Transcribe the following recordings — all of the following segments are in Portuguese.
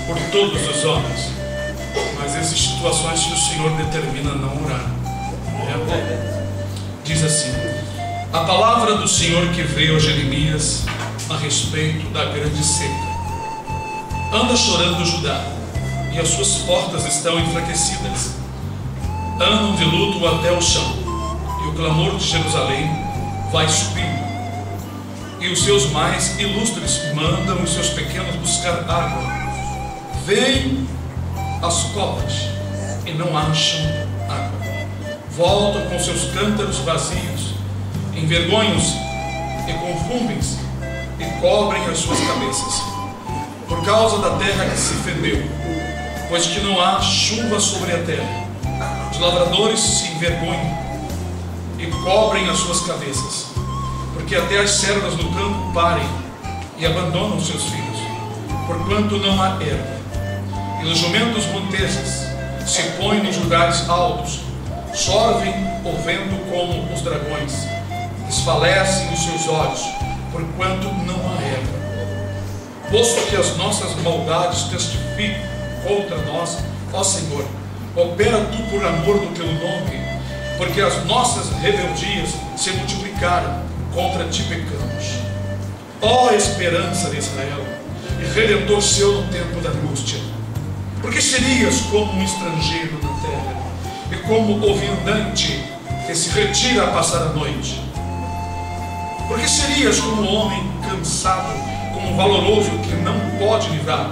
por todos os homens, mas existem situações que o Senhor determina não orar. Diz assim: a palavra do Senhor que veio a Jeremias a respeito da grande seca. Anda chorando Judá, e as suas portas estão enfraquecidas. Andam de luto até o chão, e o clamor de Jerusalém vai subindo. E os seus mais ilustres mandam os seus pequenos buscar água. Vêm às covas e não acham água. Voltam com seus cântaros vazios, envergonham-se e confundem-se e cobrem as suas cabeças, por causa da terra que se fendeu, pois que não há chuva sobre a terra. Os lavradores se envergonham e cobrem as suas cabeças, porque até as servas do campo parem e abandonam seus filhos, porquanto não há erva. E os jumentos monteses se põem nos lugares altos, sorvem o vento como os dragões, desfalecem os seus olhos, porquanto não há erva. Posto que as nossas maldades testificam contra nós, ó Senhor, opera tu por amor do teu nome, porque as nossas rebeldias se multiplicaram, contra ti pecamos. Ó esperança de Israel, e redentor seu no tempo da angústia, porque serias como um estrangeiro na terra, e como o viandante que se retira a passar a noite. Porque serias como um homem cansado, como um valoroso que não pode livrar.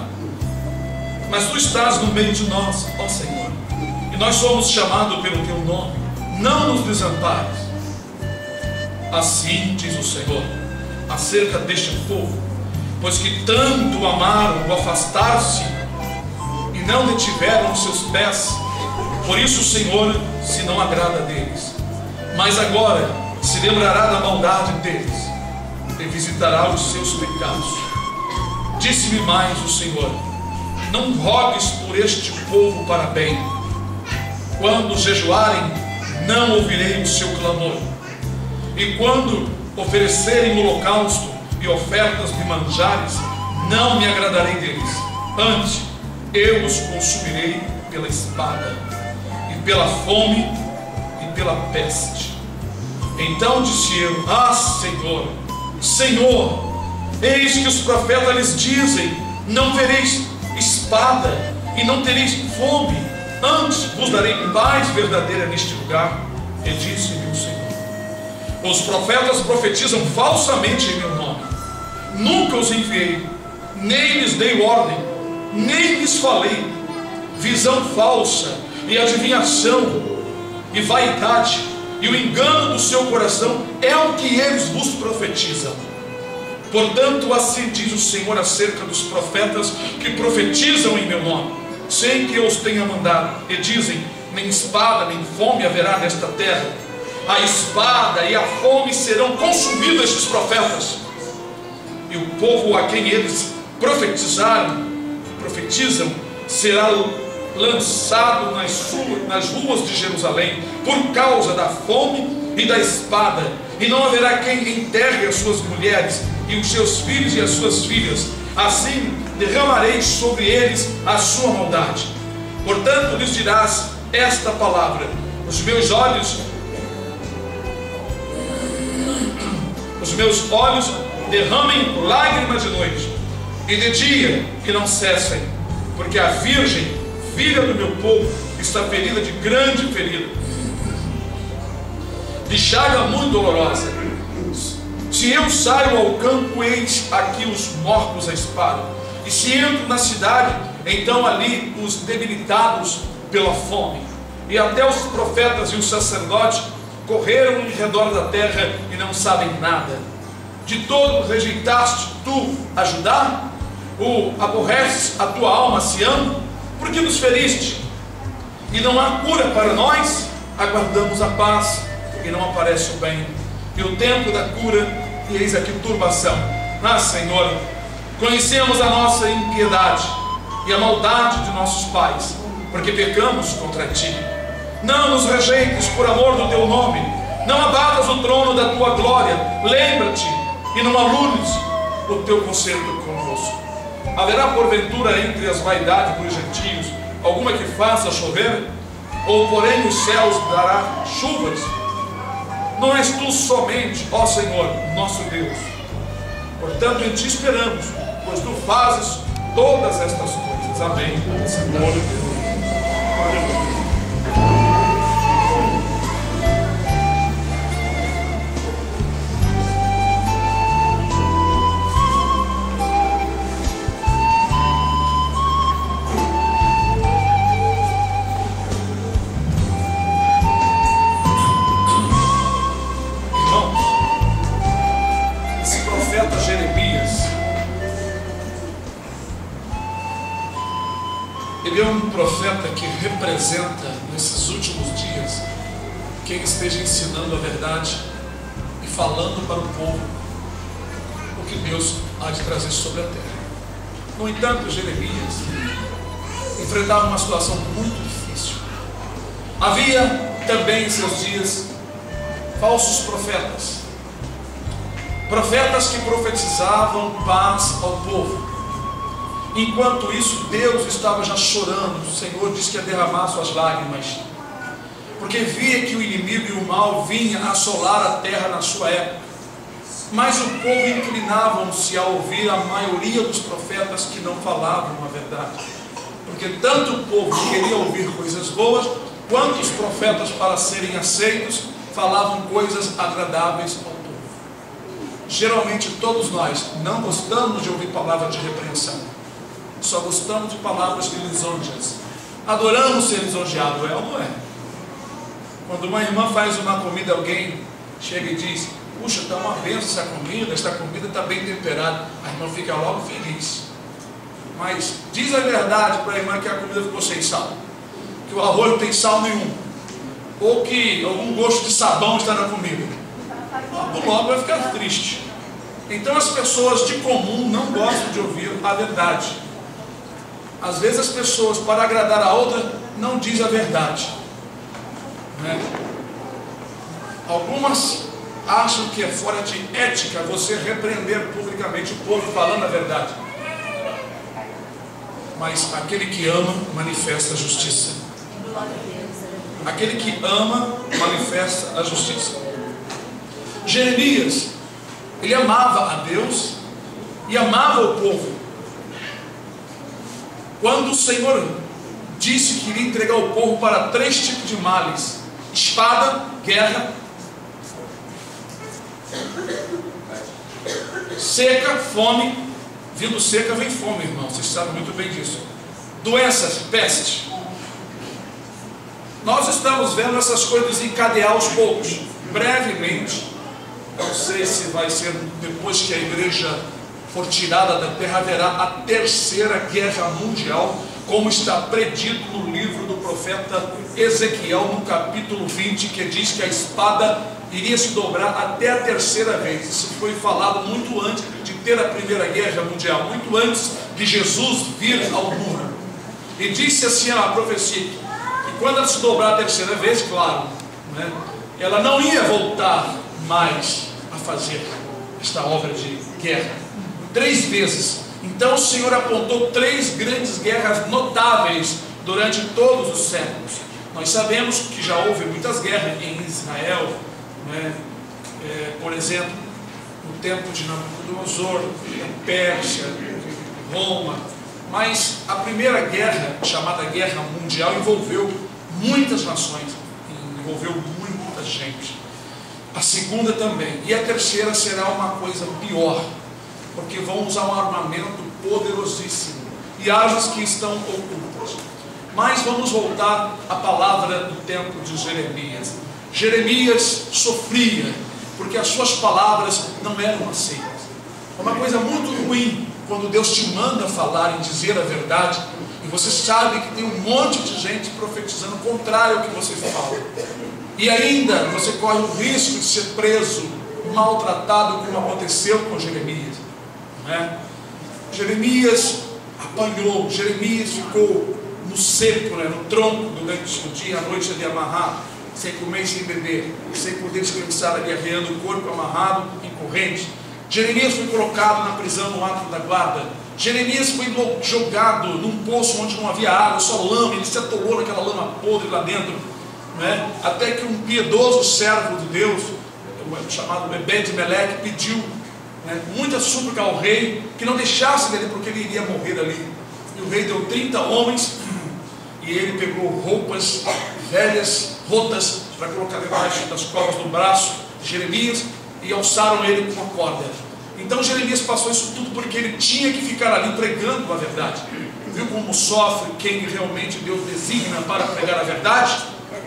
Mas tu estás no meio de nós, ó Senhor, e nós somos chamados pelo teu nome. Não nos desampares. Assim diz o Senhor acerca deste povo: pois que tanto amaram o afastar-se e não detiveram os seus pés, por isso o Senhor se não agrada deles. Mas agora se lembrará da maldade deles e visitará os seus pecados. Disse-me mais o Senhor: não rogues por este povo para bem. Quando jejuarem, não ouvirei o seu clamor. E quando oferecerem holocausto e ofertas de manjares, não me agradarei deles. Antes, eu os consumirei pela espada, e pela fome, e pela peste. Então disse eu: ah, Senhor, Senhor, eis que os profetas lhes dizem: não vereis espada, e não tereis fome, antes vos darei paz verdadeira neste lugar. E disse-me o Senhor: os profetas profetizam falsamente em meu nome. Nunca os enviei, nem lhes dei ordem, nem lhes falei. Visão falsa e adivinhação e vaidade e o engano do seu coração é o que eles vos profetizam. Portanto, assim diz o Senhor acerca dos profetas que profetizam em meu nome, sem que eu os tenha mandado, e dizem: nem espada nem fome haverá nesta terra. A espada e a fome serão consumidos estes profetas, e o povo a quem eles profetizam será lançado nas ruas de Jerusalém por causa da fome e da espada, e não haverá quem enterre as suas mulheres e os seus filhos e as suas filhas. Assim derramarei sobre eles a sua maldade. Portanto lhes dirás esta palavra: os meus olhos derramem lágrimas de noite, e de dia que não cessem, porque a virgem, filha do meu povo, está ferida de grande ferida, de chaga muito dolorosa. Se eu saio ao campo, eis aqui os mortos à espada, e se entro na cidade, então ali os debilitados pela fome. E até os profetas e os sacerdotes correram em redor da terra e não sabem nada. De todo rejeitaste tu a Judá? Ou aborreces a tua alma, Sião? Porque nos feriste e não há cura para nós? Aguardamos a paz e não aparece o bem, e o tempo da cura, e eis aqui turbação. Ah, Senhor, conhecemos a nossa impiedade e a maldade de nossos pais, porque pecamos contra ti. Não nos rejeites por amor do teu nome, não abatas o trono da tua glória. Lembra-te e não alunes o teu conserto conosco. Haverá porventura entre as vaidades dos gentios alguma que faça chover? Ou porém os céus dará chuvas? Não és tu somente, ó Senhor, nosso Deus. Portanto, em ti esperamos, pois tu fazes todas estas coisas. Amém. Glória a Deus. Ele é um profeta que representa, nesses últimos dias, quem esteja ensinando a verdade e falando para o povo o que Deus há de trazer sobre a terra. No entanto, Jeremias enfrentava uma situação muito difícil. Havia também em seus dias falsos profetas, profetas que profetizavam paz ao povo. Enquanto isso, Deus estava já chorando. O Senhor disse que ia derramar suas lágrimas, porque via que o inimigo e o mal vinha assolar a terra na sua época. Mas o povo inclinavam-se a ouvir a maioria dos profetas que não falavam a verdade, porque tanto o povo queria ouvir coisas boas, quanto os profetas, para serem aceitos, falavam coisas agradáveis ao povo. Geralmente todos nós não gostamos de ouvir palavras de repreensão, só gostamos de palavras de lisonjas. Adoramos ser lisonjeado, é ou não é? Quando uma irmã faz uma comida, alguém chega e diz: puxa, está uma benção esta comida está bem temperada. A irmã fica logo feliz. Mas diz a verdade para a irmã que a comida ficou sem sal, que o arroz não tem sal nenhum, ou que algum gosto de sabão está na comida. Logo vai ficar triste. Então as pessoas de comum não gostam de ouvir a verdade. Às vezes as pessoas, para agradar a outra, não dizem a verdade, né? Algumas acham que é fora de ética você repreender publicamente o povo falando a verdade. Mas aquele que ama manifesta a justiça. Aquele que ama manifesta a justiça. Jeremias, ele amava a Deus e amava o povo. Quando o Senhor disse que iria entregar o povo para 3 tipos de males: espada, guerra, seca, fome. Vindo seca vem fome, irmão, vocês sabem muito bem disso. Doenças, peste. Nós estamos vendo essas coisas encadear aos poucos. Brevemente, não sei se vai ser depois que a igreja for tirada da terra, haverá a 3ª guerra mundial, como está predito no livro do profeta Ezequiel, no capítulo 20, que diz que a espada iria se dobrar até a 3ª vez. Isso foi falado muito antes de ter a 1ª guerra mundial, muito antes de Jesus vir ao mundo. E disse assim a profecia, que quando ela se dobrar a 3ª vez, claro, né, ela não ia voltar mais a fazer esta obra de guerra. 3 vezes. Então o Senhor apontou 3 grandes guerras notáveis durante todos os séculos. Nós sabemos que já houve muitas guerras em Israel, né? Por exemplo, no tempo de Nabucodonosor, Pérsia, Roma. Mas a primeira guerra, chamada Guerra Mundial, envolveu muitas nações, envolveu muita gente. A segunda também. E a 3ª será uma coisa pior, porque vão usar um armamento poderosíssimo e armas que estão ocultas. Mas vamos voltar à palavra do tempo de Jeremias. Jeremias sofria, porque as suas palavras não eram aceitas. É uma coisa muito ruim quando Deus te manda falar e dizer a verdade, e você sabe que tem um monte de gente profetizando contrário ao que você fala. E ainda você corre o risco de ser preso, maltratado, como aconteceu com Jeremias. Né? Jeremias apanhou, Jeremias ficou no seco, né, no tronco durante o dia, a noite ali amarrado, sem comer e sem beber, sem poder descansar, guerreando, o corpo amarrado em corrente. Jeremias foi colocado na prisão no ato da guarda. Jeremias foi jogado num poço onde não havia água, só lama. Ele se atolou naquela lama podre lá dentro, não é? Até que um piedoso servo de Deus, chamado Ebed-Meleque, pediu, né, muita súplica ao rei que não deixasse dele, porque ele iria morrer ali. E o rei deu 30 homens e ele pegou roupas velhas, rotas, para colocar debaixo das covas do braço de Jeremias, e alçaram ele com uma corda. Então Jeremias passou isso tudo porque ele tinha que ficar ali pregando a verdade. Viu como sofre quem realmente Deus designa para pregar a verdade?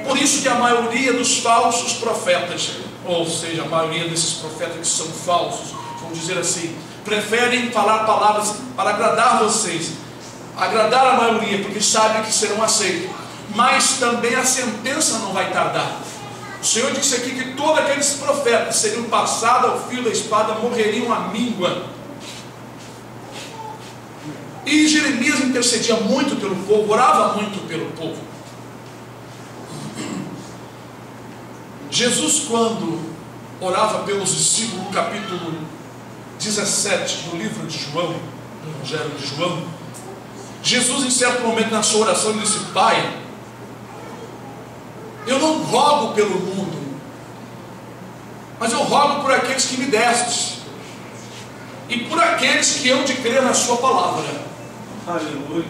Por isso que a maioria dos falsos profetas, ou seja, a maioria desses profetas que são falsos, vamos dizer assim, preferem falar palavras para agradar vocês, agradar a maioria, porque sabem que serão aceitos. Mas também a sentença não vai tardar. O Senhor disse aqui que todos aqueles profetas seriam passados ao fio da espada, morreriam à míngua. E Jeremias intercedia muito pelo povo, orava muito pelo povo. Jesus, quando orava pelos discípulos, no capítulo 17 do livro de João, do Evangelho de João, Jesus, em certo momento na sua oração, disse: Pai, eu não rogo pelo mundo, mas eu rogo por aqueles que me destes, e por aqueles que hão de crer na sua palavra. Aleluia.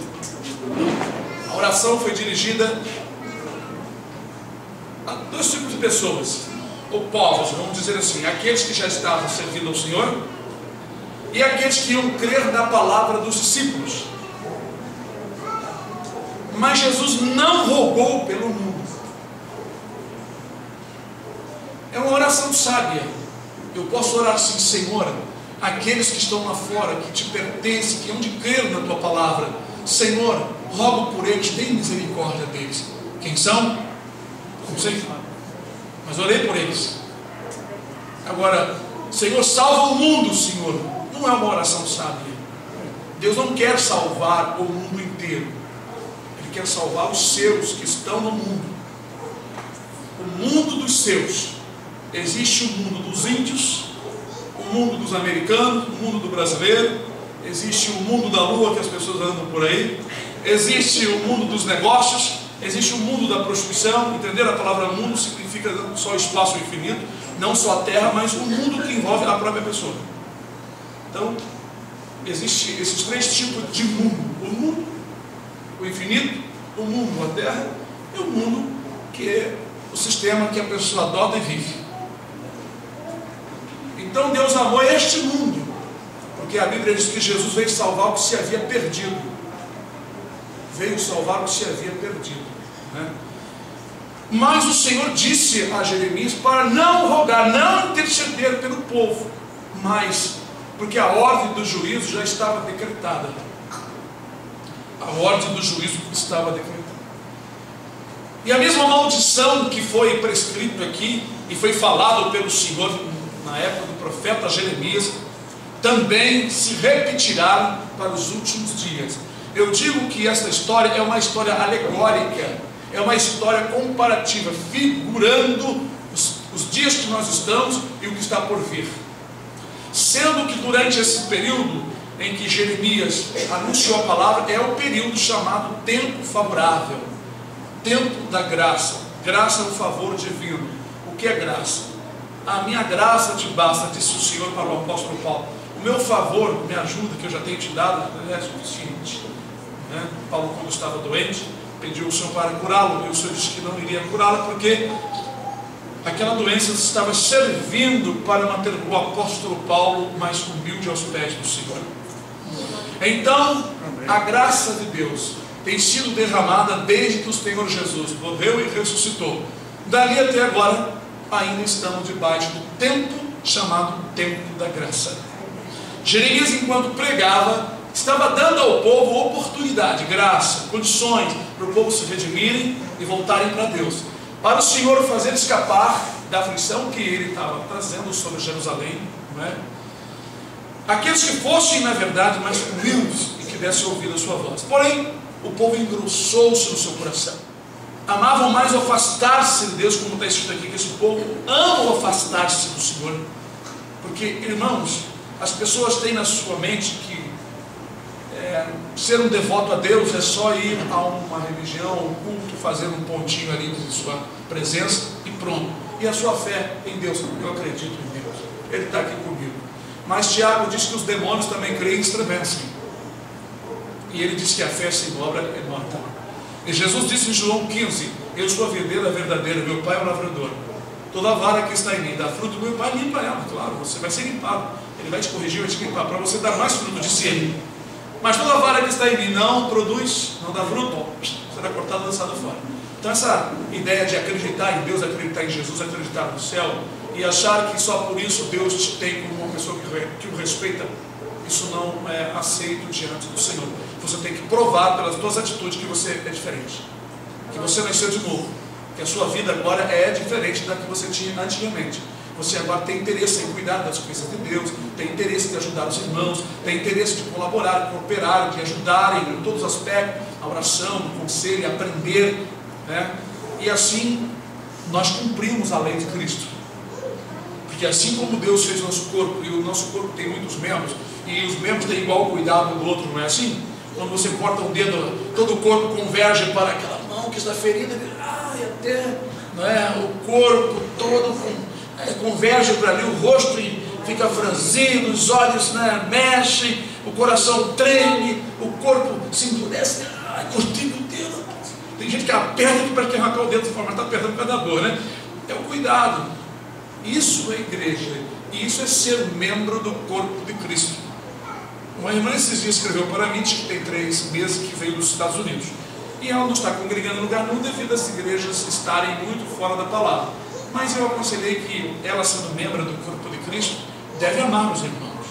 A oração foi dirigida a dois tipos de pessoas, ou povos, vamos dizer assim: aqueles que já estavam servindo ao Senhor, e aqueles que iam crer na palavra dos discípulos. Mas Jesus não rogou pelo mundo. É uma oração sábia. Eu posso orar assim: Senhor, aqueles que estão lá fora, que te pertencem, que hão de crer na tua palavra, Senhor, rogo por eles, tem misericórdia deles. Quem são? Não sei, mas orei por eles. Agora, Senhor, salva o mundo, Senhor. Não é uma oração sábia. Deus não quer salvar o mundo inteiro. Ele quer salvar os seus que estão no mundo. O mundo dos seus. Existe o mundo dos índios, o mundo dos americanos, o mundo do brasileiro. Existe o mundo da lua, que as pessoas andam por aí. Existe o mundo dos negócios. Existe o mundo da prostituição. Entender? A palavra mundo significa só espaço infinito, não só a terra, mas o mundo que envolve a própria pessoa. Então, existem esses três tipos de mundo: o mundo, o infinito, o mundo, a terra, e o mundo que é o sistema que a pessoa adota e vive. Então Deus amou este mundo, porque a Bíblia diz que Jesus veio salvar o que se havia perdido. Veio salvar o que se havia perdido, né? Mas o Senhor disse a Jeremias para não rogar, não interceder pelo povo, mas porque a ordem do juízo já estava decretada. A ordem do juízo estava decretada. E a mesma maldição que foi prescrito aqui e foi falado pelo Senhor na época do profeta Jeremias, também se repetirá para os últimos dias. Eu digo que esta história é uma história alegórica, é uma história comparativa, figurando os dias que nós estamos e o que está por vir. Sendo que durante esse período em que Jeremias anunciou a palavra, é o período chamado tempo favorável, tempo da graça. Graça é o favor divino. O que é graça? A minha graça te basta, disse o Senhor para o apóstolo Paulo. O meu favor, me ajuda, que eu já tenho te dado, é suficiente, né? Paulo, quando estava doente, pediu ao Senhor para curá-lo, e o Senhor disse que não iria curá-lo, porque aquela doença estava servindo para manter o apóstolo Paulo mais humilde aos pés do Senhor. Então, a graça de Deus tem sido derramada desde que o Senhor Jesus morreu e ressuscitou. Dali até agora, ainda estamos debaixo do tempo chamado tempo da graça. Jeremias, enquanto pregava, estava dando ao povo oportunidade, graça, condições para o povo se redimirem e voltarem para Deus, para o Senhor fazer escapar da aflição que ele estava trazendo sobre Jerusalém, não é? Aqueles que fossem, na verdade, mais humildes e que dessem ouvido a sua voz. Porém, o povo engrossou-se no seu coração. Amavam mais afastar-se de Deus, como está escrito aqui, que esse povo ama afastar-se do Senhor. Porque, irmãos, As pessoas têm na sua mente que ser um devoto a Deus é só ir a uma religião, um culto, fazer um pontinho ali de sua presença e pronto. E a sua fé em Deus, eu acredito em Deus, Ele está aqui comigo. Mas Tiago diz que os demônios também creem e estremecem. E ele diz que a fé sem obra é morta. E Jesus disse em João 15: eu sou a videira verdadeira, meu Pai é o lavrador. Toda vara que está em mim dá fruto, meu Pai limpa ela. Claro, você vai ser limpado. Ele vai te corrigir, vai te limpar, para você dar mais fruto, disse ele. Mas toda vara que está em mim não produz, não dá fruto, será cortada e lançada fora. Então essa ideia de acreditar em Deus, acreditar em Jesus, acreditar no céu, e achar que só por isso Deus te tem como uma pessoa que o respeita, isso não é aceito diante do Senhor. Você tem que provar pelas suas atitudes que você é diferente, que você nasceu de novo, que a sua vida agora é diferente da que você tinha antigamente. Você agora tem interesse em cuidar das coisas de Deus, tem interesse de ajudar os irmãos, tem interesse de colaborar, de cooperar, de ajudar em todos os aspectos, a oração, o conselho, aprender, né? E assim nós cumprimos a lei de Cristo. Porque assim como Deus fez nosso corpo, e o nosso corpo tem muitos membros, e os membros têm igual cuidado um do outro, não é assim? Quando você corta um dedo, todo o corpo converge para aquela mão que está ferida, e até, não é? O corpo todo converge para ali, o rosto fica franzido, os olhos, né, mexem, o coração treme, o corpo se endurece. Cortei meu dedo. Tem gente que aperta para arrancar o dedo de forma que está apertando por causa da dor, né? É o cuidado. Isso é igreja, e isso é ser membro do corpo de Cristo. Uma irmã esses dias escreveu para mim, que tem 3 meses, que veio dos Estados Unidos, e ela não está congregando em lugar nenhum devido às igrejas estarem muito fora da palavra. Mas eu aconselhei que ela, sendo membro do corpo de Cristo, deve amar os irmãos,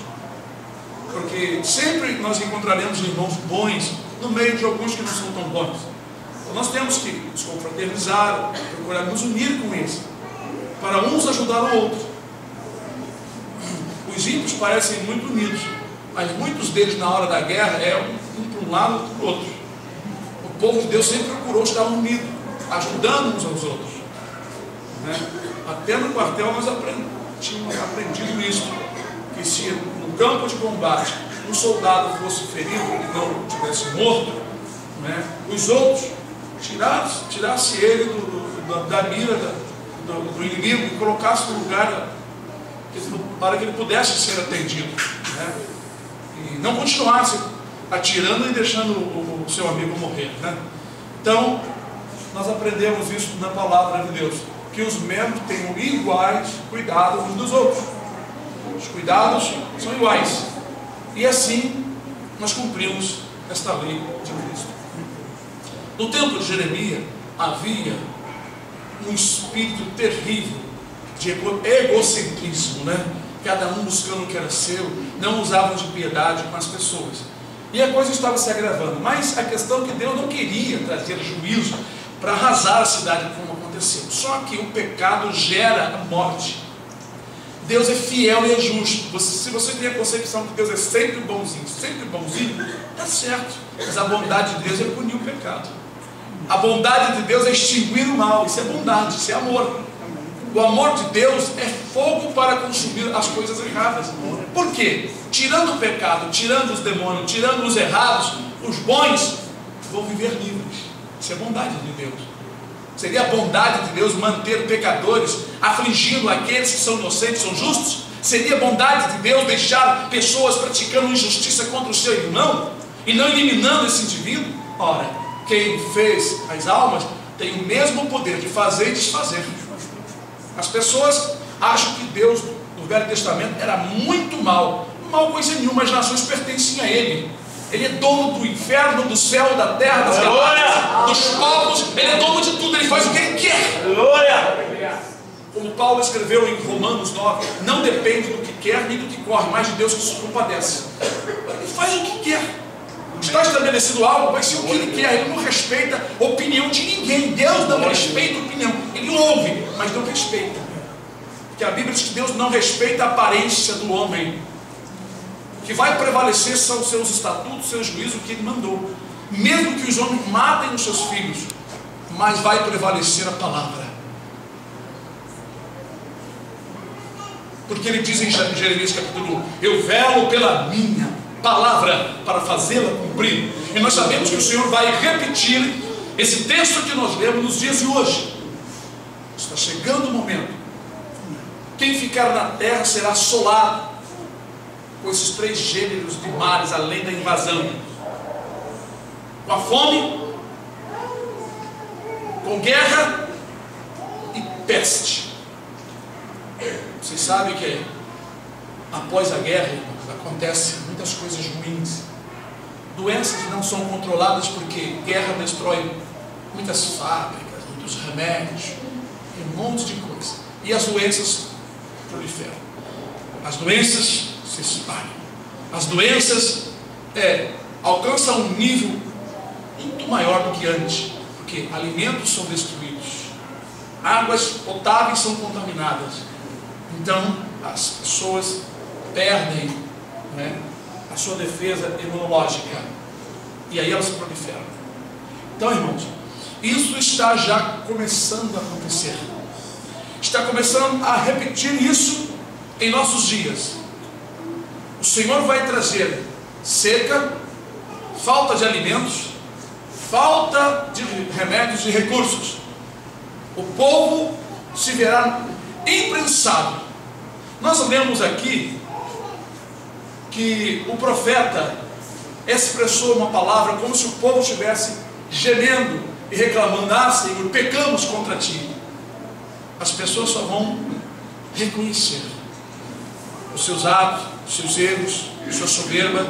porque sempre nós encontraremos irmãos bons no meio de alguns que não são tão bons. Então nós temos que nos confraternizar, procurar nos unir com eles, para uns ajudar o outro. Os ímpios parecem muito unidos, mas muitos deles na hora da guerra um para um lado, outro para o outro. O povo de Deus sempre procurou estar unido, ajudando uns aos outros, né? Até no quartel nós tínhamos aprendido isso, que se no campo de combate um soldado fosse ferido e não tivesse morto, né, os outros tirasse ele da mira do inimigo e colocasse no lugar para que ele pudesse ser atendido, né, e não continuasse atirando e deixando o seu amigo morrer, né? Então nós aprendemos isso na palavra de Deus, que os membros tenham iguais cuidados uns dos outros. Os cuidados são iguais. E assim nós cumprimos esta lei de Cristo. No tempo de Jeremias havia um espírito terrível de egocentrismo, né? Cada um buscando o que era seu, não usavam de piedade com as pessoas. E a coisa estava se agravando. Mas a questão é que Deus não queria trazer juízo para arrasar a cidade como aconteceu. Só que o pecado gera a morte. Deus é fiel e é justo. Se você tem a concepção que Deus é sempre bonzinho, está certo. Mas a bondade de Deus é punir o pecado. A bondade de Deus é extinguir o mal. Isso é bondade, isso é amor. O amor de Deus é fogo para consumir as coisas erradas. Por quê? Tirando o pecado, tirando os demônios, tirando os errados, os bons vão viver livres. Isso é bondade de Deus. Seria a bondade de Deus manter pecadores afligindo aqueles que são inocentes, são justos? Seria a bondade de Deus deixar pessoas praticando injustiça contra o seu irmão e não eliminando esse indivíduo? Ora, quem fez as almas tem o mesmo poder de fazer e desfazer. As pessoas acham que Deus no Velho Testamento era muito mal. Mal coisa nenhuma, as nações pertenciam a Ele. Ele é dono do inferno, do céu, da terra, das galáxias, dos povos. Ele é dono de tudo, Ele faz o que Ele quer. Como Paulo escreveu em Romanos 9, não depende do que quer nem do que corre, mas de Deus que se compadece. Ele faz o que quer. Está estabelecido algo, vai ser o que Ele quer. Ele não respeita a opinião de ninguém. Deus não respeita a opinião. Ele ouve, mas não respeita. Porque a Bíblia diz que Deus não respeita a aparência do homem. O que vai prevalecer são os seus estatutos, o seu juízo que Ele mandou. Mesmo que os homens matem os seus filhos, mas vai prevalecer a palavra. Porque ele diz em Jeremias capítulo 1: eu velo pela minha palavra para fazê-la cumprir. E nós sabemos que o Senhor vai repetir esse texto que nós lemos nos dias de hoje. Está chegando o momento. Quem ficar na terra será assolado com esses 3 gêneros de males, além da invasão: com a fome, com guerra e peste. Vocês sabem que após a guerra, irmãos, acontecem muitas coisas ruins. Doenças não são controladas porque guerra destrói muitas fábricas, muitos remédios, um monte de coisa. E as doenças proliferam. As doenças se espalham. As doenças alcançam um nível muito maior do que antes, porque alimentos são destruídos, águas potáveis são contaminadas. Então as pessoas perdem, a sua defesa imunológica, e aí elas proliferam. Então, irmãos, isso está já começando a acontecer. Está começando a repetir isso em nossos dias. O Senhor vai trazer seca, falta de alimentos, falta de remédios e recursos. O povo se verá imprensado. Nós lemos aqui que o profeta expressou uma palavra como se o povo estivesse gemendo e reclamando: ah, Senhor, pecamos contra ti. As pessoas só vão reconhecer os seus atos, os seus erros, a sua soberba,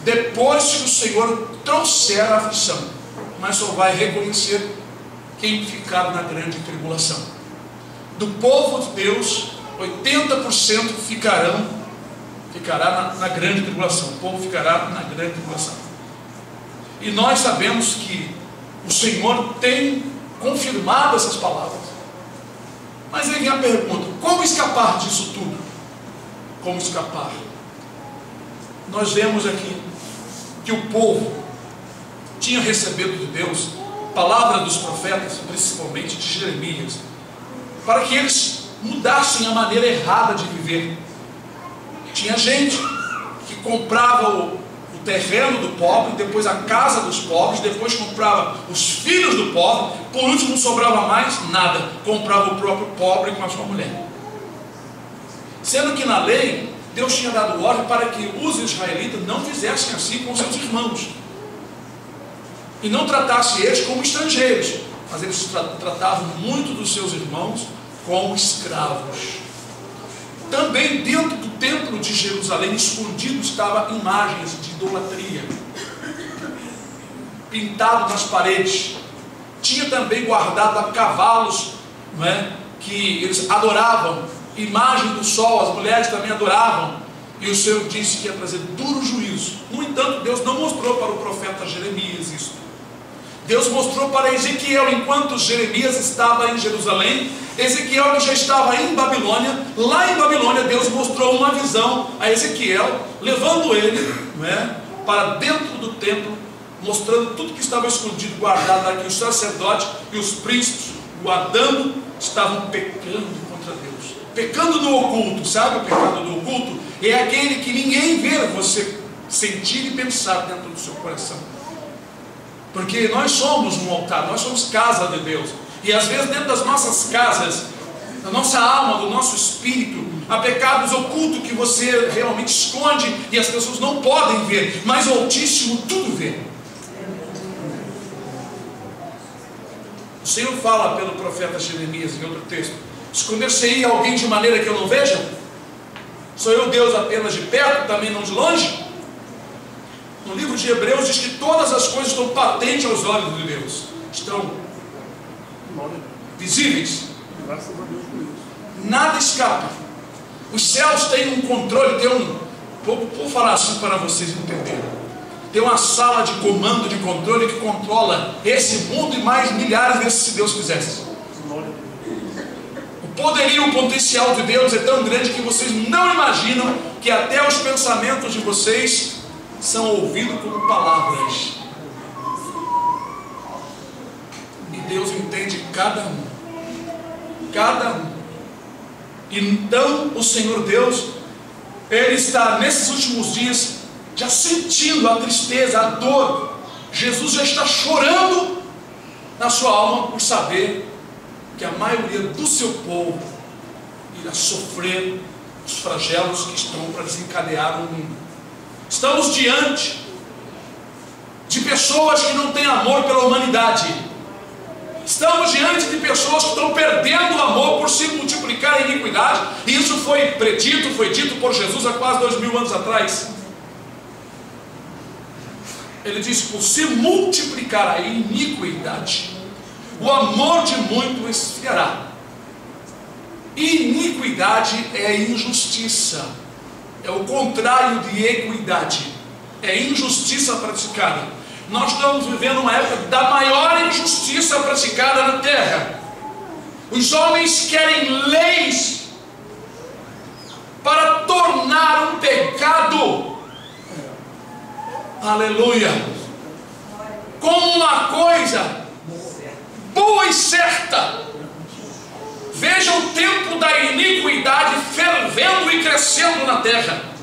depois que o Senhor trouxer a aflição. Mas só vai reconhecer quem ficar na grande tribulação. Do povo de Deus, 80% ficará na grande tribulação. O povo ficará na grande tribulação. E nós sabemos que o Senhor tem confirmado essas palavras. Mas aí vem a pergunta: como escapar disso tudo? Como escapar? Nós vemos aqui que o povo tinha recebido de Deus palavra dos profetas, principalmente de Jeremias, para que eles mudassem a maneira errada de viver. Tinha gente que comprava o terreno do pobre, depois a casa dos pobres, depois comprava os filhos do pobre, por último não sobrava mais nada, comprava o próprio pobre com a sua mulher. Sendo que na lei, Deus tinha dado ordem para que os israelitas não fizessem assim com seus irmãos, e não tratassem eles como estrangeiros, mas eles tratavam muito dos seus irmãos como escravos. Também dentro do templo de Jerusalém, escondido, estavam imagens de idolatria, pintado nas paredes. Tinha também guardado cavalos, que eles adoravam, imagem do sol, as mulheres também adoravam. E o Senhor disse que ia trazer duro juízo. No entanto, Deus não mostrou para o profeta Jeremias isso. Deus mostrou para Ezequiel, enquanto Jeremias estava em Jerusalém. Ezequiel, que já estava em Babilônia, lá em Babilônia, Deus mostrou uma visão a Ezequiel, levando ele para dentro do templo, mostrando tudo que estava escondido, guardado aqui. Os sacerdotes e os príncipes, guardando, estavam pecando contra Deus, pecando no oculto. Sabe o pecado do oculto? É aquele que ninguém vê você sentir e pensar dentro do seu coração. Porque nós somos um altar, nós somos casa de Deus. E às vezes dentro das nossas casas, da nossa alma, do nosso espírito, há pecados ocultos que você realmente esconde e as pessoas não podem ver, mas o Altíssimo tudo vê. O Senhor fala pelo profeta Jeremias em outro texto: esconder-se-ia alguém de maneira que eu não veja? Sou eu Deus apenas de perto, também não de longe? No livro de Hebreus diz que todas as coisas estão patentes aos olhos de Deus, estão visíveis, nada escapa. Os céus têm um controle, vou falar assim para vocês entenderem, tem uma sala de comando, de controle, que controla esse mundo e mais milhares vezes, se Deus quisesse. O poderio, o potencial de Deus é tão grande que vocês não imaginam que até os pensamentos de vocês são ouvidos como palavras. E Deus entende cada um. Então o Senhor Deus, Ele está nesses últimos dias já sentindo a tristeza, a dor. Jesus já está chorando na sua alma por saber que a maioria do seu povo irá sofrer os flagelos que estão para desencadear o mundo. Estamos diante de pessoas que não têm amor pela humanidade. Estamos diante de pessoas que estão perdendo o amor por se multiplicar a iniquidade. E isso foi predito, foi dito por Jesus há quase 2000 anos atrás. Ele disse: por se multiplicar a iniquidade, o amor de muito esfriará. Iniquidade é injustiça, é o contrário de equidade, é injustiça praticada. Nós estamos vivendo uma época da maior injustiça praticada na terra. Os homens querem leis para tornar um pecado, aleluia, como uma coisa boa e certa. Veja o tempo da iniquidade fervendo e crescendo na terra.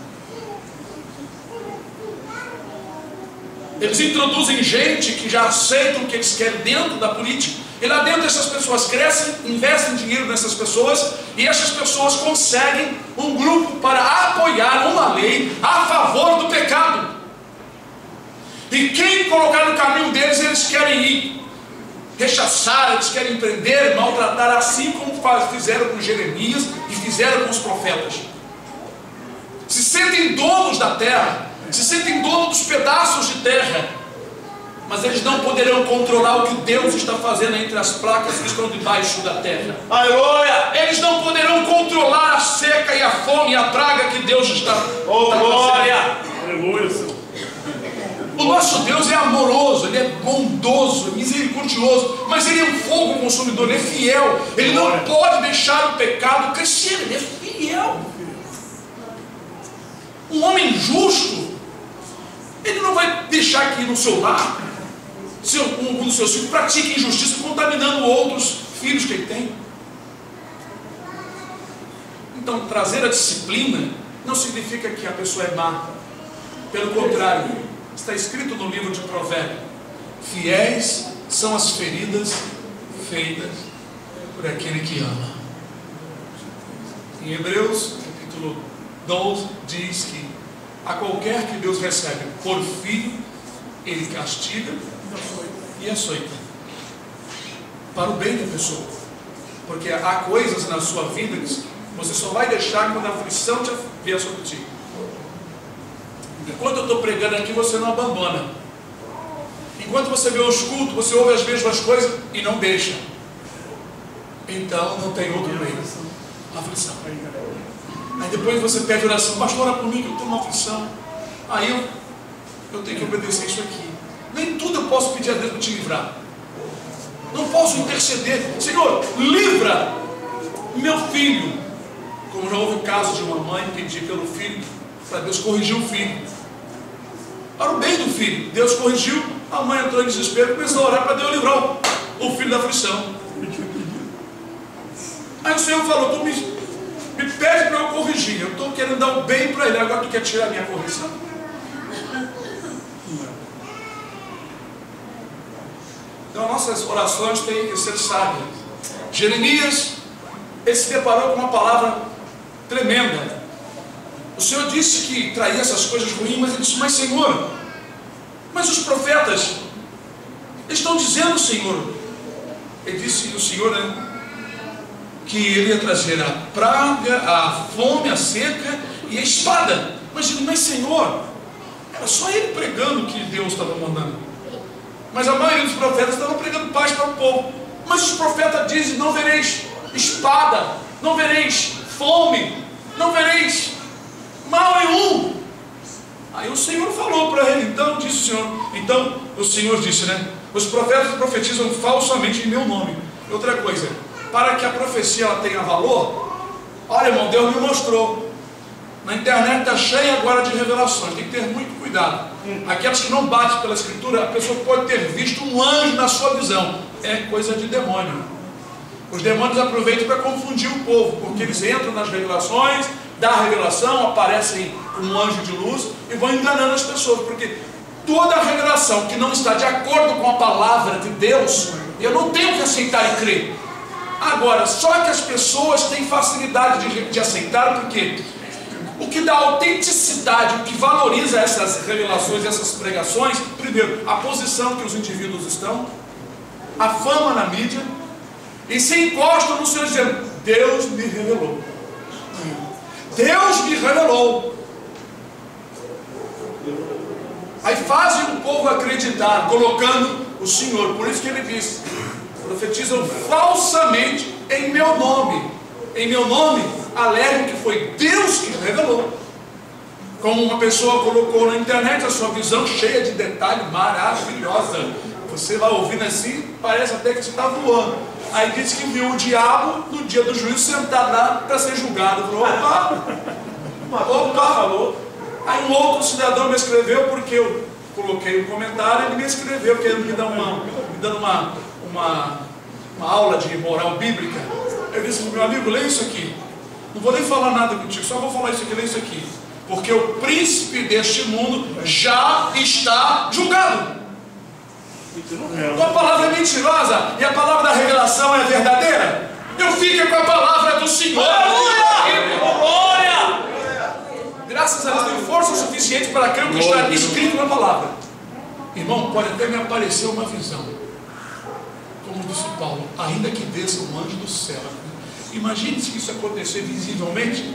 Eles introduzem gente que já aceita o que eles querem dentro da política, e lá dentro essas pessoas crescem, investem dinheiro nessas pessoas, e essas pessoas conseguem um grupo para apoiar uma lei a favor do pecado. E quem colocar no caminho deles, eles querem ir, rechaçar, eles querem prender, maltratar, assim como fizeram com Jeremias e fizeram com os profetas. Se sentem donos da terra, se sentem donos dos pedaços de terra, mas eles não poderão controlar o que Deus está fazendo entre as placas que estão debaixo da terra. Aleluia! Eles não poderão controlar a seca e a fome e a praga que Deus está glória! Aleluia, Senhor. O nosso Deus é amoroso, Ele é bondoso, misericordioso, mas Ele é um fogo consumidor, Ele é fiel. Ele não pode deixar o pecado crescer, Ele é fiel. Um homem justo, ele não vai deixar que no seu lar um dos seus filhos pratique injustiça, contaminando outros filhos que ele tem. Então, trazer a disciplina não significa que a pessoa é má. Pelo contrário, está escrito no livro de Provérbios: fiéis são as feridas feitas por aquele que ama. Em Hebreus capítulo 12 diz que a qualquer que Deus recebe por filho, Ele castiga e açoita para o bem da pessoa, porque há coisas na sua vida que você só vai deixar quando a aflição te vier sobre ti. Enquanto eu estou pregando aqui, você não abandona. Enquanto você vê os cultos, você ouve as mesmas coisas e não deixa. Então não tem outro meio. Aflição. Aí depois você pede oração: pastor, ora comigo, eu tenho uma aflição. Aí eu tenho que obedecer isso aqui. Nem tudo eu posso pedir a Deus para te livrar. Não posso interceder: Senhor, livra meu filho. Como já houve o caso de uma mãe pedir pelo filho, para Deus corrigir o filho, para o bem do filho. Deus corrigiu, a mãe entrou em desespero, começou a orar para Deus livrar o filho da aflição. Aí o Senhor falou: tu me pede para eu corrigir, eu estou querendo dar o bem para ele, agora tu quer tirar a minha correção? Então nossas orações têm que ser sábias. Jeremias, ele se deparou com uma palavra tremenda. O Senhor disse que traía essas coisas ruins, mas ele disse: mas Senhor, mas os profetas estão dizendo, Senhor. Ele disse, o Senhor, que ele ia trazer a praga, a fome, a seca e a espada. Mas Senhor, era só ele pregando que Deus estava mandando. Mas a maioria dos profetas estavam pregando paz para o povo. Mas os profetas dizem: não vereis espada, não vereis fome, não vereis mal nenhum. Aí o Senhor falou para ele, então o Senhor disse, os profetas profetizam falsamente em meu nome. Outra coisa, para que a profecia ela tenha valor, olha, irmão, Deus me mostrou. Na internet está cheia agora de revelações, tem que ter muito cuidado. Aquelas que não batem pela escritura, a pessoa pode ter visto um anjo na sua visão, é coisa de demônio. Os demônios aproveitam para confundir o povo, porque eles entram nas revelações, da revelação, aparecem como um anjo de luz e vão enganando as pessoas, porque toda a revelação que não está de acordo com a palavra de Deus, eu não tenho que aceitar e crer. Agora, só que as pessoas têm facilidade de aceitar, porque o que dá autenticidade, o que valoriza essas revelações, essas pregações, primeiro, a posição que os indivíduos estão, a fama na mídia, e se encostam no Senhor dizendo: Deus me revelou. Deus me revelou. Aí fazem o povo acreditar, colocando o Senhor. Por isso que ele diz: profetizam falsamente em meu nome. Em meu nome, alegam que foi Deus que revelou. Como uma pessoa colocou na internet a sua visão cheia de detalhe, maravilhosa. Você vai ouvindo assim, parece até que você está voando. Aí diz que viu o diabo no dia do juízo sentado lá para ser julgado. Falou: opa, falou. Aí um outro cidadão me escreveu, porque eu coloquei um comentário, ele me escreveu querendo me dar uma aula de moral bíblica. Eu disse: meu amigo, lê isso aqui. Não vou nem falar nada contigo, só vou falar isso aqui, lê isso aqui. Porque o príncipe deste mundo já está julgado. Então a palavra é mentirosa e a palavra da revelação é verdadeira. Eu fico com a palavra do Senhor. Glória! Graças a Deus tenho força suficiente para crer o que está escrito na palavra. Irmão, pode até me aparecer uma visão, como disse Paulo, ainda que desça um anjo do céu. Imagine se isso acontecer visivelmente.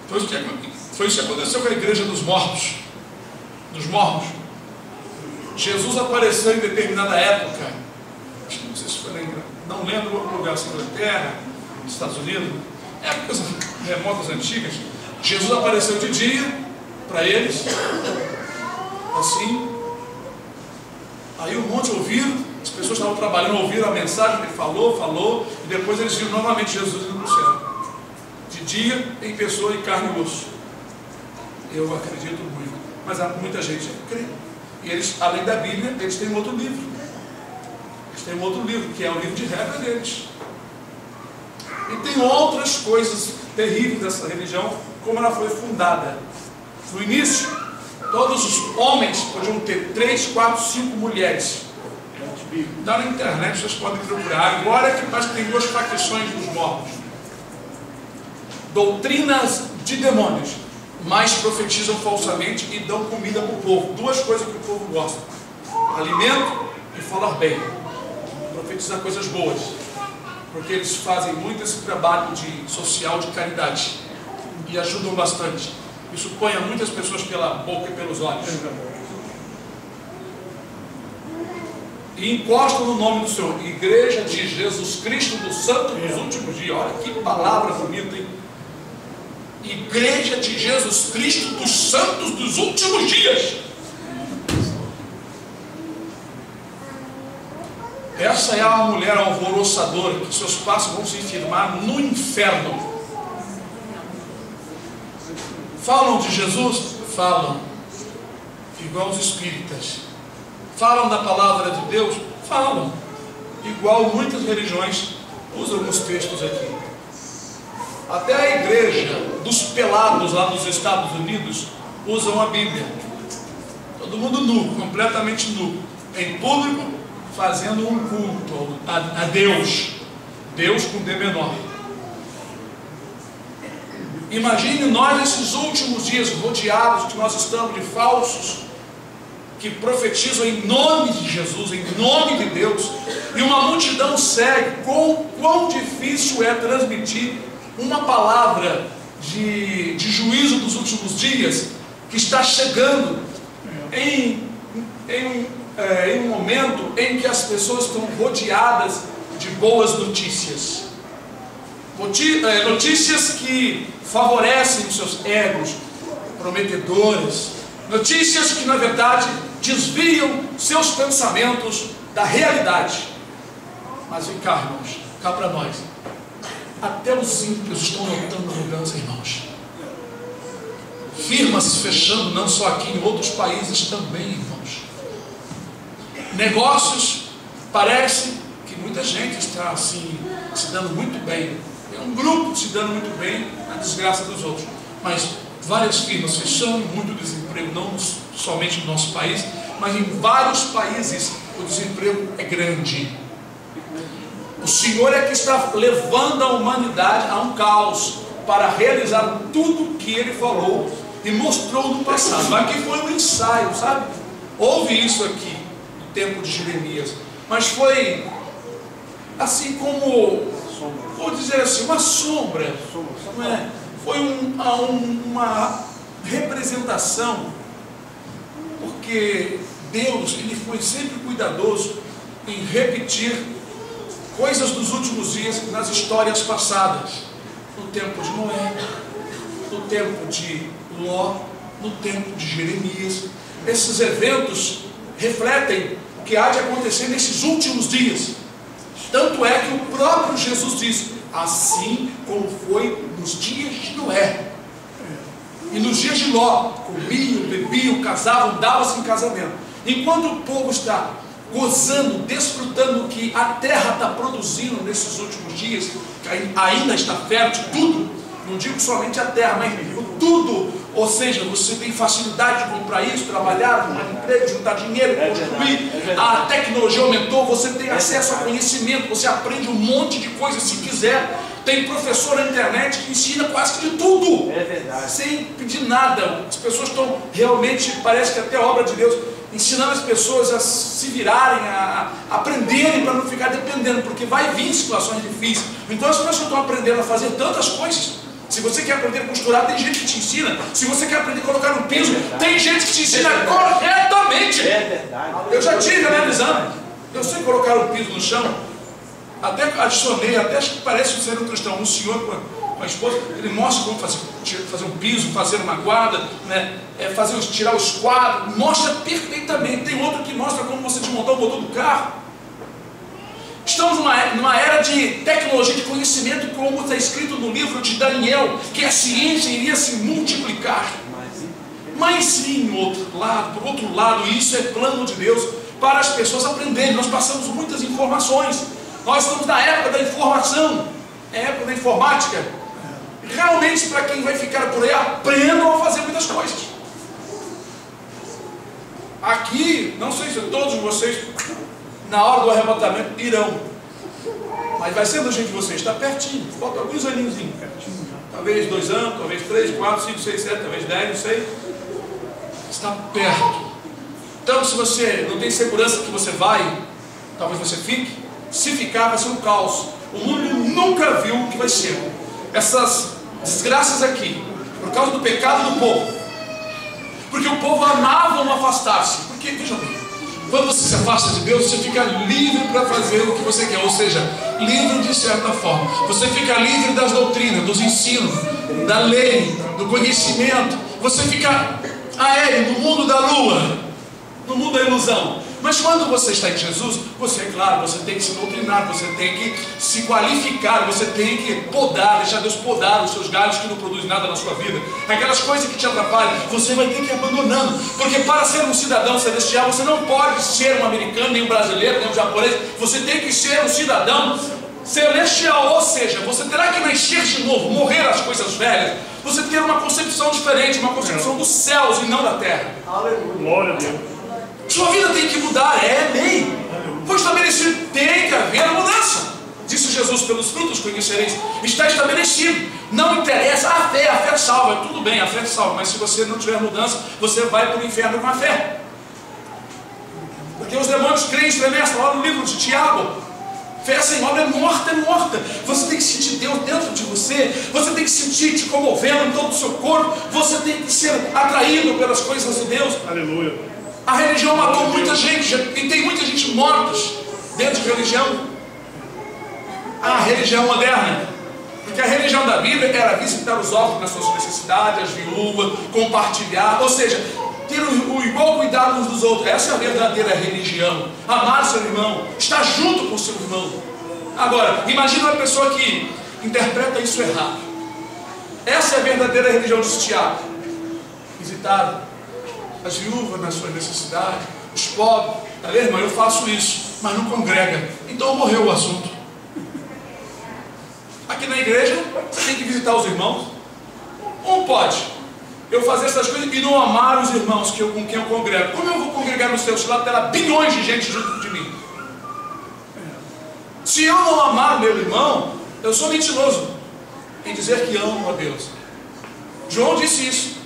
Foi isso que aconteceu com a igreja dos mortos. Dos mormos. Jesus apareceu em determinada época, não sei se foi, não lembro o lugar, se Inglaterra, Estados Unidos, épocas remotas antigas. Jesus apareceu de dia para eles, assim. Aí um monte ouviram, as pessoas estavam trabalhando, ouviram a mensagem, ele falou, e depois eles viram novamente Jesus indo para o céu. De dia, em pessoa, em carne e osso. Eu acredito muito, mas há muita gente que crê. E eles, além da Bíblia, eles têm um outro livro. Eles têm um outro livro, que é o livro de regra deles. E tem outras coisas terríveis dessa religião, como ela foi fundada. No início, todos os homens podiam ter 3, 4, 5 mulheres. Está na internet, vocês podem procurar. Agora é que parece que tem 2 facções dos mortos. Doutrinas de demônios, mas profetizam falsamente e dão comida para o povo. 2 coisas que o povo gosta: alimento e falar bem. Profetizar coisas boas, porque eles fazem muito esse trabalho social de caridade e ajudam bastante. Isso põe muitas pessoas pela boca e pelos olhos. E encostam no nome do Senhor: Igreja de Jesus Cristo do Santo dos últimos dias. Olha que palavra bonita, hein? Igreja de Jesus Cristo dos Santos dos últimos dias. Essa é a mulher alvoroçadora, que seus passos vão se firmar no inferno. Falam de Jesus? Falam. Igual os espíritas. Falam da palavra de Deus? Falam. Igual muitas religiões usam os textos aqui. Até a igreja dos pelados lá nos Estados Unidos usam a Bíblia. Todo mundo nu, completamente nu, em público, fazendo um culto a Deus. Deus com D menor. Imagine nós nesses últimos dias rodeados que nós estamos de falsos que profetizam em nome de Jesus, em nome de Deus, e uma multidão segue. Quão difícil é transmitir uma palavra de juízo dos últimos dias, que está chegando em um momento em que as pessoas estão rodeadas de boas notícias. Notícias que favorecem os seus egos prometedores, notícias que na verdade desviam seus pensamentos da realidade. Mas vem cá, irmãos, cá para nós. Até os ímpios estão notando mudança, irmãos. Firmas fechando, não só aqui, em outros países também, irmãos. Negócios, parece que muita gente está assim, se dando muito bem. É um grupo se dando muito bem na desgraça dos outros. Mas várias firmas fechando, muito desemprego, não somente no nosso país, mas em vários países o desemprego é grande. O Senhor é que está levando a humanidade a um caos para realizar tudo o que Ele falou e mostrou no passado. Aqui foi um ensaio, sabe? Houve isso aqui no tempo de Jeremias, mas foi assim como, vou dizer assim, uma sombra, não é? Foi uma representação, porque Deus, Ele foi sempre cuidadoso em repetir coisas dos últimos dias nas histórias passadas, no tempo de Noé, no tempo de Ló, no tempo de Jeremias. Esses eventos refletem o que há de acontecer nesses últimos dias. Tanto é que o próprio Jesus diz: assim como foi nos dias de Noé e nos dias de Ló, comiam, bebiam, casavam, davam-se em casamento. Enquanto o povo está gozando, desfrutando o que a terra está produzindo nesses últimos dias, que ainda está fértil, tudo, não digo somente a terra, mas tudo, ou seja, você tem facilidade de comprar isso, trabalhar, arrumar emprego, juntar dinheiro, construir, a tecnologia aumentou, você tem acesso a conhecimento, você aprende um monte de coisas se quiser, tem professor na internet que ensina quase que de tudo, sem pedir nada. As pessoas estão realmente, parece que até obra de Deus, ensinando as pessoas a se virarem, a aprenderem para não ficar dependendo, porque vai vir situações difíceis. Então as pessoas estão aprendendo a fazer tantas coisas. Se você quer aprender a costurar, tem gente que te ensina. Se você quer aprender a colocar no piso, tem gente que te ensina corretamente. Eu já tive analisando. Eu sei colocar o piso no chão. Até adicionei, até acho que parece ser um cristão. Um senhor com a esposa, ele mostra como fazer um piso, fazer uma guarda, né? Tirar os quadros, mostra perfeitamente. Tem outro que mostra como você desmontar o motor do carro. Estamos numa era de tecnologia, de conhecimento, como está escrito no livro de Daniel, que a ciência iria se multiplicar. Mas sim, por outro lado, isso é plano de Deus para as pessoas aprenderem. Nós passamos muitas informações. Nós estamos na época da informação, é a época da informática. Realmente, para quem vai ficar por aí, aprendam a fazer muitas coisas. Aqui, não sei se todos vocês, na hora do arrebatamento, irão. Mas vai ser do jeito de vocês, está pertinho. Falta alguns aninhos. Talvez 2 anos, talvez 3, 4, 5, 6, 7, talvez 10, não sei. Está perto. Então, se você não tem segurança que você vai, talvez você fique. Se ficar, vai ser um caos. O mundo nunca viu o que vai ser. Essas desgraças aqui, por causa do pecado do povo. Porque o povo amava afastar-se. Porque, veja bem, quando você se afasta de Deus, você fica livre para fazer o que você quer. Ou seja, livre de certa forma. Você fica livre das doutrinas, dos ensinos, da lei, do conhecimento. Você fica aéreo no mundo da lua, no mundo da ilusão. Mas quando você está em Jesus, você, é claro, você tem que se doutrinar, você tem que se qualificar, você tem que podar, deixar Deus podar os seus galhos que não produzem nada na sua vida. Aquelas coisas que te atrapalham, você vai ter que ir abandonando. Porque para ser um cidadão celestial, você não pode ser um americano, nem um brasileiro, nem um japonês. Você tem que ser um cidadão celestial, ou seja, você terá que nascer de novo, morrer as coisas velhas. Você ter uma concepção diferente, uma concepção dos céus e não da terra. Aleluia. Glória a Deus. Sua vida tem que mudar, amém. Foi estabelecido, tem que haver a mudança. Disse Jesus: pelos frutos conhecereis. Está estabelecido. Não interessa a fé salva. Tudo bem, a fé salva, mas se você não tiver mudança, você vai para o inferno com a fé. Porque os demônios creem e estremecem. Lá no livro de Tiago, fé sem obra é morta, é morta. Você tem que sentir Deus dentro de você. Você tem que sentir te comovendo em todo o seu corpo. Você tem que ser atraído pelas coisas de Deus. Aleluia. A religião matou muita gente, e tem muita gente morta dentro de religião. A religião moderna, porque a religião da Bíblia era visitar os órfãos nas suas necessidades, as viúvas, compartilhar, ou seja, ter o igual cuidado uns dos outros. Essa é a verdadeira religião. Amar o seu irmão, estar junto com o seu irmão. Agora, imagina uma pessoa que interpreta isso errado. Essa é a verdadeira religião de Tiago. Visitar as viúvas nas suas necessidades, os pobres. Tá vendo, irmão? Eu faço isso. mas não congrega. Então morreu o assunto. Aqui na igreja, você tem que visitar os irmãos. Não pode eu fazer essas coisas e não amar os irmãos com quem eu congrego. Como eu vou congregar nos teus lados? Terá bilhões de gente junto de mim. Se eu não amar meu irmão, eu sou mentiroso em dizer que amo a Deus. João disse isso.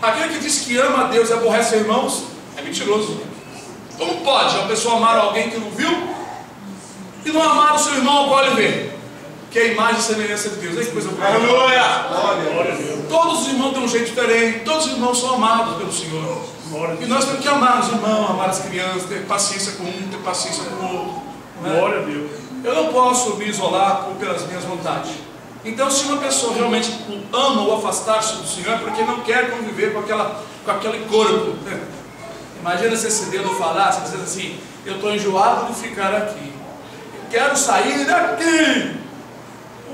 Aquele que diz que ama a Deus e aborrece irmãos é mentiroso. Como pode uma pessoa amar alguém que não viu e não amar o seu irmão ao qual ele vê? Que é a imagem e semelhança de Deus. É que coisa boa. Aleluia! Todos os irmãos têm um jeito diferente. Todos os irmãos são amados pelo Senhor. E nós temos que amar os irmãos, amar as crianças, ter paciência com um, ter paciência com o outro. Glória a Deus. Eu não posso me isolar pelas minhas vontades. Então, se uma pessoa realmente ama ou afastar-se do Senhor, é porque não quer conviver com aquele corpo. Imagina se esse dedo falasse, dizendo assim: eu estou enjoado de ficar aqui, eu quero sair daqui.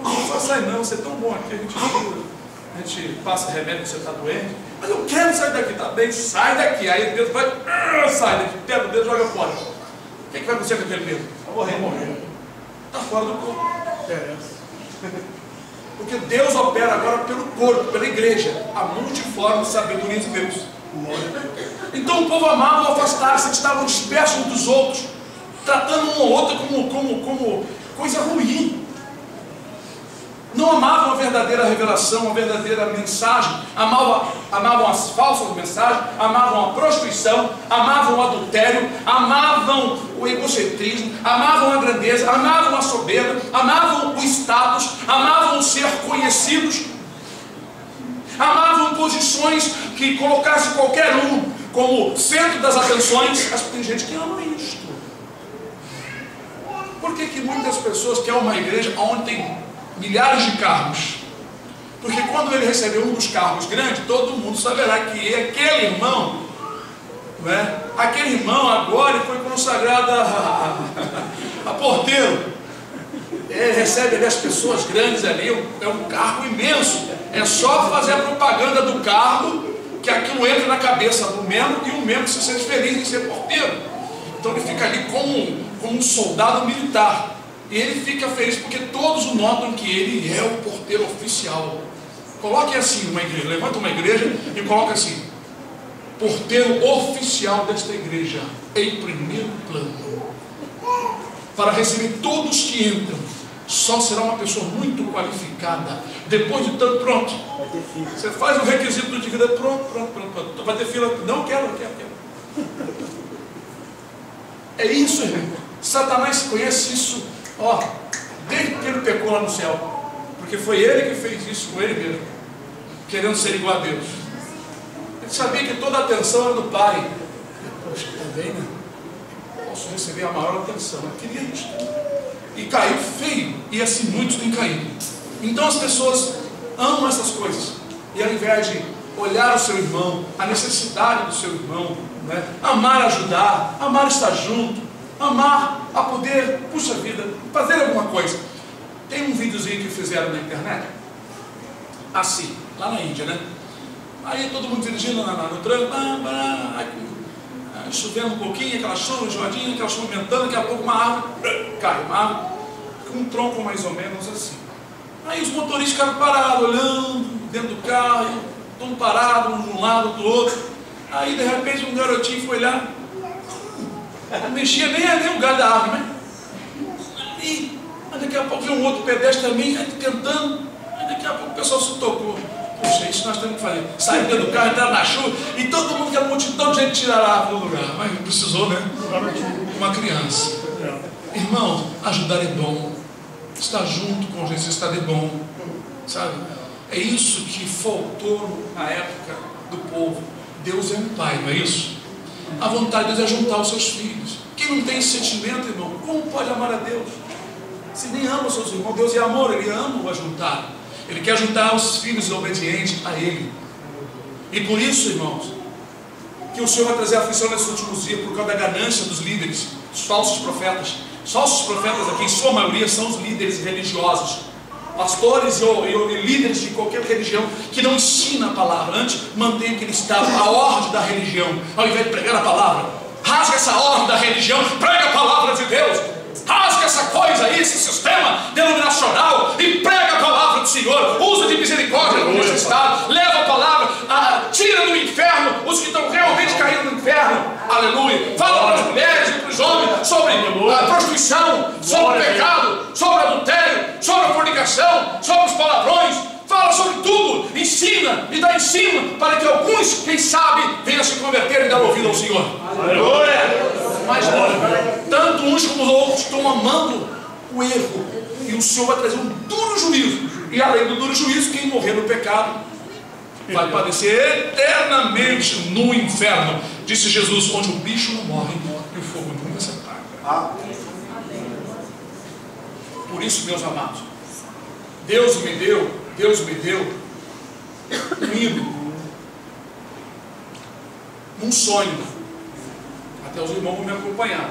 Não só sai não, você é tão bom aqui, a gente passa remédio quando você está doente, mas eu quero sair daqui, tá bem, sai daqui. Aí o dedo vai, sai daqui, pega o dedo e joga fora. O que vai acontecer com aquele dedo? Vai morrer. Está fora do corpo. Porque Deus opera agora pelo corpo, pela igreja, a multiforme sabedoria de Deus. Então o povo amava afastar-se, eles estavam dispersos uns dos outros, tratando um ou outro como coisa ruim. Não amavam a verdadeira revelação, a verdadeira mensagem, amavam as falsas mensagens, amavam a prostituição, amavam o adultério, amavam o egocentrismo, amavam a grandeza, amavam a soberba, amavam o status, amavam ser conhecidos, amavam posições que colocasse qualquer um como centro das atenções. Mas tem gente que ama isto. Por que muitas pessoas querem uma igreja onde tem milhares de carros? Porque quando ele recebeu um dos carros grandes, todo mundo saberá que aquele irmão, não é? Aquele irmão agora foi consagrado a porteiro. Ele recebe ali as pessoas grandes ali, é um carro imenso. É só fazer a propaganda do carro que aquilo entra na cabeça do membro e o membro se sente feliz em ser porteiro. Então ele fica ali como um soldado militar. E ele fica feliz porque todos o notam que ele é o porteiro oficial. Coloque assim uma igreja, levanta uma igreja e coloca assim: porteiro oficial desta igreja, em primeiro plano. Para receber todos que entram, só será uma pessoa muito qualificada. Depois de tanto, pronto. Você faz o requisito de vida, pronto. Vai ter fila, não quero. É isso, irmão. Satanás conhece isso. Desde que ele pecou lá no céu, porque foi ele que fez isso com ele mesmo, querendo ser igual a Deus. Ele sabia que toda a atenção era do Pai. Poxa, também, né? Posso receber a maior atenção. Eu queria isso. E caiu feio, e assim muitos têm caído. Então as pessoas amam essas coisas, e ao invés de olhar o seu irmão, a necessidade do seu irmão, né? Amar ajudar, amar estar junto, amar a poder, puxa vida, fazer alguma coisa. Tem um videozinho que fizeram na internet, assim, lá na Índia, né? Aí todo mundo dirigindo no trânsito, chovendo um pouquinho, aquela chuva enjoadinha, aquela chuva aumentando, daqui a pouco uma árvore, cai uma árvore, com um tronco mais ou menos assim. Aí os motoristas ficaram parados, olhando dentro do carro, estão parados, um de um lado, do outro. Aí de repente um garotinho foi lá, não mexia nem o galho da árvore, né? E daqui a pouco veio um outro pedestre também, tentando, daqui a pouco o pessoal se tocou. Poxa, isso nós temos que fazer. Saíram dentro do carro, entraram na chuva, e todo mundo, aquela multidão de gente tirar a árvore do lugar. Mas precisou, né? Uma criança. Irmão, ajudar é bom. Estar junto com Jesus está de bom. Sabe? É isso que faltou na época do povo. Deus é um pai, não é isso? A vontade de Deus é juntar os seus filhos. Quem não tem esse sentimento, irmão, como pode amar a Deus? Se nem ama os seus irmãos, Deus é amor, Ele ama o ajuntar. Ele quer juntar os filhos obedientes a Ele. E por isso, irmãos, que o Senhor vai trazer aflição nesses últimos dias, por causa da ganância dos líderes, dos falsos profetas. Os falsos profetas aqui, em sua maioria, são os líderes religiosos. Pastores e líderes de qualquer religião que não ensina a palavra, antes mantém aquele estado, a ordem da religião, ao invés de pregar a palavra. Rasga essa ordem da religião, prega a palavra de Deus. Rasga essa coisa aí, esse sistema denominacional, e prega a palavra do Senhor. Usa de misericórdia no necessitado. Leva a palavra, tira do inferno os que estão realmente caindo no inferno. Aleluia. Fala para as mulheres e para os homens sobre a prostituição, sobre o pecado, sobre o adultério, sobre a fornicação, sobre os palavrões. Fala sobre tudo, ensina e dá ensino para que alguns, quem sabe, venham se converter e dar ouvido ao Senhor. Aleluia. Mas tanto uns como os outros estão amando o erro, e o Senhor vai trazer um duro juízo. E além do duro juízo, quem morrer no pecado vai padecer eternamente no inferno. Disse Jesus, onde o bicho não morre e o fogo nunca se apaga. Por isso, meus amados, Deus me deu um hino, um sonho. Até os irmãos vão me acompanhar.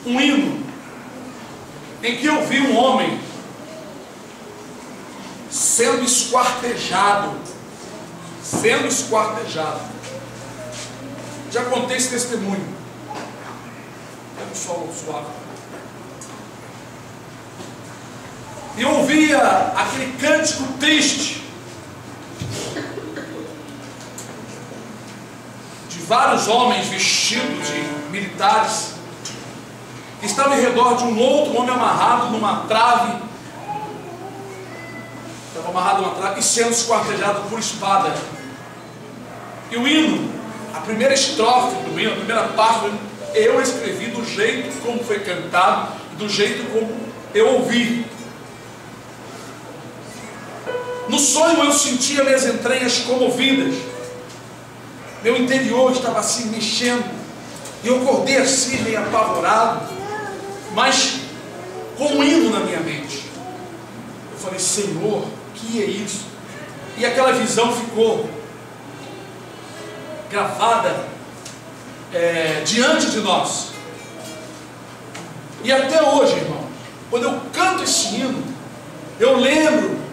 Um hino em que eu vi um homem sendo esquartejado. Já contei esse testemunho. Pega o sol suave. E eu ouvia aquele cântico triste de vários homens vestidos de militares que estavam em redor de um outro homem amarrado numa trave. Estava amarrado numa trave e sendo esquartejado por espada. E o hino, a primeira estrofe do hino, a primeira parte do hino, eu escrevi do jeito como foi cantado, do jeito como eu ouvi. No sonho eu sentia minhas entranhas comovidas. Meu interior estava assim mexendo. E eu acordei assim meio apavorado, mas com um hino na minha mente. Eu falei, Senhor, que é isso? E aquela visão ficou gravada diante de nós. E até hoje, irmão, quando eu canto esse hino, eu lembro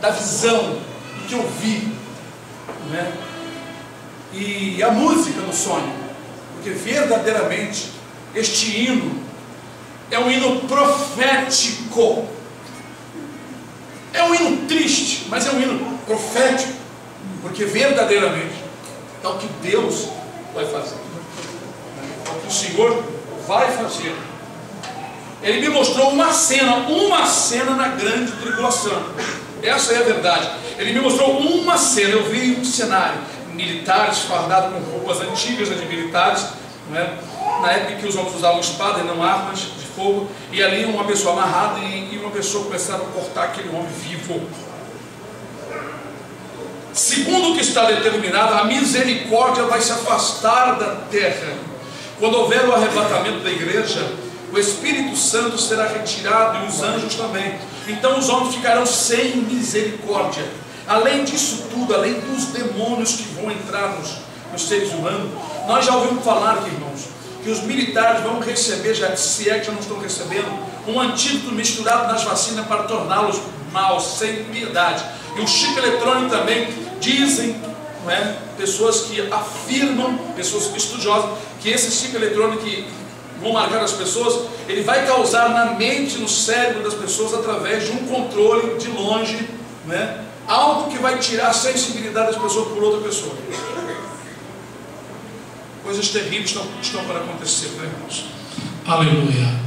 da visão, do que eu vi, né? E a música no sonho, porque verdadeiramente este hino é um hino profético. É um hino triste, mas é um hino profético, porque verdadeiramente é o que Deus vai fazer, é o que o Senhor vai fazer. Ele me mostrou uma cena na grande tribulação. Essa é a verdade. Ele me mostrou uma cena. Eu vi um cenário, militares fardados com roupas antigas de militares, não é? Na época que os homens usavam espada e não armas de fogo, e ali uma pessoa amarrada e uma pessoa começaram a cortar aquele homem vivo. Segundo o que está determinado, a misericórdia vai se afastar da terra. Quando houver o arrebatamento da igreja, o Espírito Santo será retirado e os anjos também. Então os homens ficarão sem misericórdia. Além disso tudo, além dos demônios que vão entrar nos seres humanos, nós já ouvimos falar, irmãos, que os militares vão receber, se é que já não estão recebendo, um antídoto misturado nas vacinas para torná-los maus, sem piedade. E o chip eletrônico também, dizem, não é? Pessoas que afirmam, pessoas estudiosas, que esse chip eletrônico que vão marcar as pessoas, ele vai causar na mente, no cérebro das pessoas, através de um controle de longe, né? Algo que vai tirar a sensibilidade das pessoas por outra pessoa. Coisas terríveis estão para acontecer, né, irmãos? Aleluia.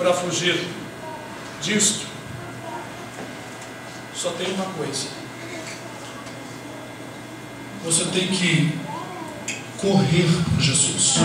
para fugir disto, só tem uma coisa: você tem que correr por Jesus.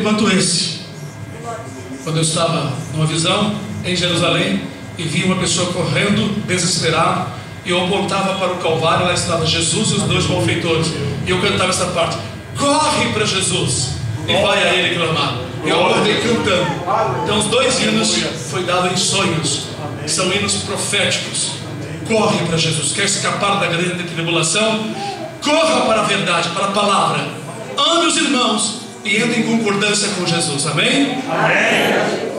quanto esse. Quando eu estava numa visão em Jerusalém e vi uma pessoa correndo, desesperado, e eu apontava para o Calvário, lá estava Jesus e os dois malfeitores, e eu cantava essa parte: corre para Jesus e vai a Ele clamar. E eu acordei cantando. Então os dois hinos foi dado em sonhos, que são hinos proféticos. Corre para Jesus. Quer escapar da grande tribulação? Corra para a verdade, para a palavra. Ame os irmãos e entre em concordância com Jesus. Amém? Amém.